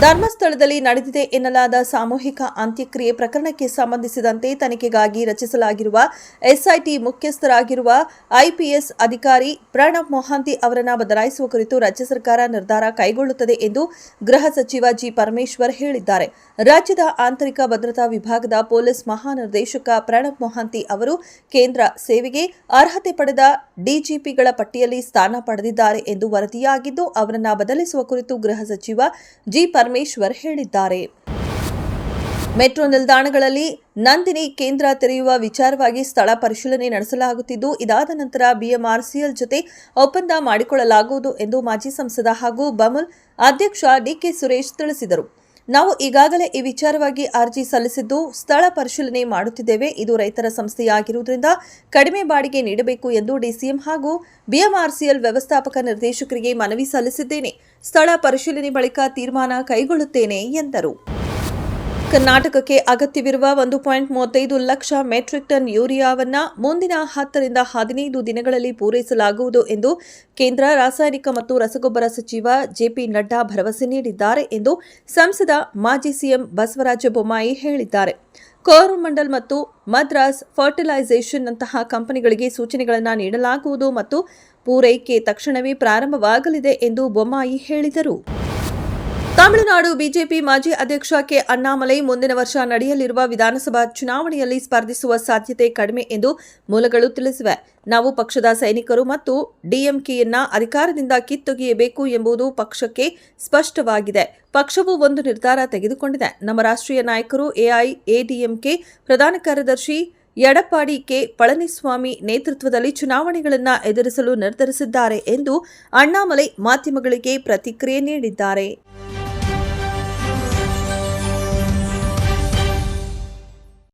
ಧರ್ಮಸ್ಥಳದಲ್ಲಿ ನಡೆದಿದೆ ಎನ್ನಲಾದ ಸಾಮೂಹಿಕ ಅಂತ್ಯಕ್ರಿಯೆ ಪ್ರಕರಣಕ್ಕೆ ಸಂಬಂಧಿಸಿದಂತೆ ತನಿಖೆಗಾಗಿ ರಚಿಸಲಾಗಿರುವ ಎಸ್ಐಟಿ ಮುಖ್ಯಸ್ಥರಾಗಿರುವ ಐಪಿಎಸ್ ಅಧಿಕಾರಿ ಪ್ರಣಬ್ ಮೊಹಾಂತಿ ಅವರನ್ನು ಬದಲಾಯಿಸುವ ಕುರಿತು ರಾಜ್ಯ ಸರ್ಕಾರ ನಿರ್ಧಾರ ಕೈಗೊಳ್ಳುತ್ತದೆ ಎಂದು ಗೃಹ ಸಚಿವ ಜಿ ಪರಮೇಶ್ವರ್ ಹೇಳಿದ್ದಾರೆ. ರಾಜ್ಯದ ಆಂತರಿಕ ಭದ್ರತಾ ವಿಭಾಗದ ಪೊಲೀಸ್ ಮಹಾನಿರ್ದೇಶಕ ಪ್ರಣಬ್ ಮೊಹಾಂತಿ ಅವರು ಕೇಂದ್ರ ಸೇವೆಗೆ ಅರ್ಹತೆ ಪಡೆದ ಡಿಜಿಪಿಗಳ ಪಟ್ಟಿಯಲ್ಲಿ ಸ್ಥಾನ ಪಡೆದಿದ್ದಾರೆ ಎಂದು ವರದಿಯಾಗಿದ್ದು, ಅವರನ್ನು ಬದಲಿಸುವ ಕುರಿತು ಗೃಹ ಸಚಿವ ಜಿ ಪರಮೇಶ್ವರ್ ಹೇಳಿದ್ದಾರೆ. ಮೆಟ್ರೋ ನಿಲ್ದಾಣಗಳಲ್ಲಿ ನಂದಿನಿ ಕೇಂದ್ರ ತೆರೆಯುವ ವಿಚಾರವಾಗಿ ಸ್ಥಳ ಪರಿಶೀಲನೆ ನಡೆಸಲಾಗುತ್ತಿದ್ದು, ಇದಾದ ನಂತರ ಬಿಎಂಆರ್ಸಿಎಲ್ ಜೊತೆ ಒಪ್ಪಂದ ಮಾಡಿಕೊಳ್ಳಲಾಗುವುದು ಎಂದು ಮಾಜಿ ಸಂಸದ ಹಾಗೂ ಬಮುಲ್ ಅಧ್ಯಕ್ಷ ಡಿಕೆ ಸುರೇಶ್ ತಿಳಿಸಿದರು. ನಾವು ಈಗಾಗಲೇ ಈ ವಿಚಾರವಾಗಿ ಅರ್ಜಿ ಸಲ್ಲಿಸಿದ್ದು, ಸ್ಥಳ ಪರಿಶೀಲನೆ ಮಾಡುತ್ತಿದ್ದೇವೆ. ಇದು ರೈತರ ಸಂಸ್ಥೆಯಾಗಿರುವುದರಿಂದ ಕಡಿಮೆ ಬಾಡಿಗೆ ನೀಡಬೇಕು ಎಂದು ಡಿಸಿಎಂ ಹಾಗೂ ಬಿಎಂಆರ್ಸಿಎಲ್ ವ್ಯವಸ್ಥಾಪಕ ನಿರ್ದೇಶಕರಿಗೆ ಮನವಿ ಸಲ್ಲಿಸಿದ್ದೇನೆ. ಸ್ಥಳ ಪರಿಶೀಲನೆ ಬಳಿಕ ತೀರ್ಮಾನ ಕೈಗೊಳ್ಳುತ್ತೇನೆ ಎಂದರು. ಕರ್ನಾಟಕಕ್ಕೆ ಅಗತ್ಯವಿರುವ 1.35 ಲಕ್ಷ ಮೆಟ್ರಿಕ್ ಟನ್ ಯೂರಿಯಾವನ್ನು ಮುಂದಿನ 10 ರಿಂದ 15 ದಿನಗಳಲ್ಲಿ ಪೂರೈಸಲಾಗುವುದು ಎಂದು ಕೇಂದ್ರ ರಾಸಾಯನಿಕ ಮತ್ತು ರಸಗೊಬ್ಬರ ಸಚಿವ ಜೆಪಿ ನಡ್ಡಾ ಭರವಸೆ ನೀಡಿದ್ದಾರೆ ಎಂದು ಸಂಸದ ಮಾಜಿ ಸಿಎಂ ಬಸವರಾಜ ಬೊಮ್ಮಾಯಿ ಹೇಳಿದ್ದಾರೆ. ಕೋರಮಂಡಲ್ ಮತ್ತು ಮದ್ರಾಸ್ ಫರ್ಟಿಲೈಸೇಷನ್ನಂತಹ ಕಂಪನಿಗಳಿಗೆ ಸೂಚನೆಗಳನ್ನು ನೀಡಲಾಗುವುದು ಮತ್ತು ಪೂರೈಕೆ ತಕ್ಷಣವೇ ಪ್ರಾರಂಭವಾಗಲಿದೆ ಎಂದು ಬೊಮ್ಮಾಯಿ ಹೇಳಿದರು. ತಮಿಳುನಾಡು ಬಿಜೆಪಿ ಮಾಜಿ ಅಧ್ಯಕ್ಷ ಕೆ ಅಣ್ಣಾಮಲೈ ಮುಂದಿನ ವರ್ಷ ನಡೆಯಲಿರುವ ವಿಧಾನಸಭಾ ಚುನಾವಣೆಯಲ್ಲಿ ಸ್ಪರ್ಧಿಸುವ ಸಾಧ್ಯತೆ ಕಡಿಮೆ ಎಂದು ಮೂಲಗಳು ತಿಳಿಸಿವೆ. ನಾವು ಪಕ್ಷದ ಸೈನಿಕರು ಮತ್ತು ಡಿಎಂಕೆಯನ್ನ ಅಧಿಕಾರದಿಂದ ಕಿತ್ತೊಗೆಯಬೇಕು ಎಂಬುದು ಪಕ್ಷಕ್ಕೆ ಸ್ಪಷ್ಟವಾಗಿದೆ. ಪಕ್ಷವು ಒಂದು ನಿರ್ಧಾರ ತೆಗೆದುಕೊಂಡಿದೆ. ನಮ್ಮ ರಾಷ್ಟ್ರೀಯ ನಾಯಕರು ಎಐಎಡಿಎಂಕೆ ಪ್ರಧಾನ ಕಾರ್ಯದರ್ಶಿ ಎಡಪ್ಪಾಡಿ ಕೆ ಪಳನಿಸ್ವಾಮಿ ನೇತೃತ್ವದಲ್ಲಿ ಚುನಾವಣೆಗಳನ್ನು ಎದುರಿಸಲು ನಿರ್ಧರಿಸಿದ್ದಾರೆ ಎಂದು ಅಣ್ಣಾಮಲೈ ಮಾಧ್ಯಮಗಳಿಗೆ ಪ್ರತಿಕ್ರಿಯೆ ನೀಡಿದ್ದಾರೆ.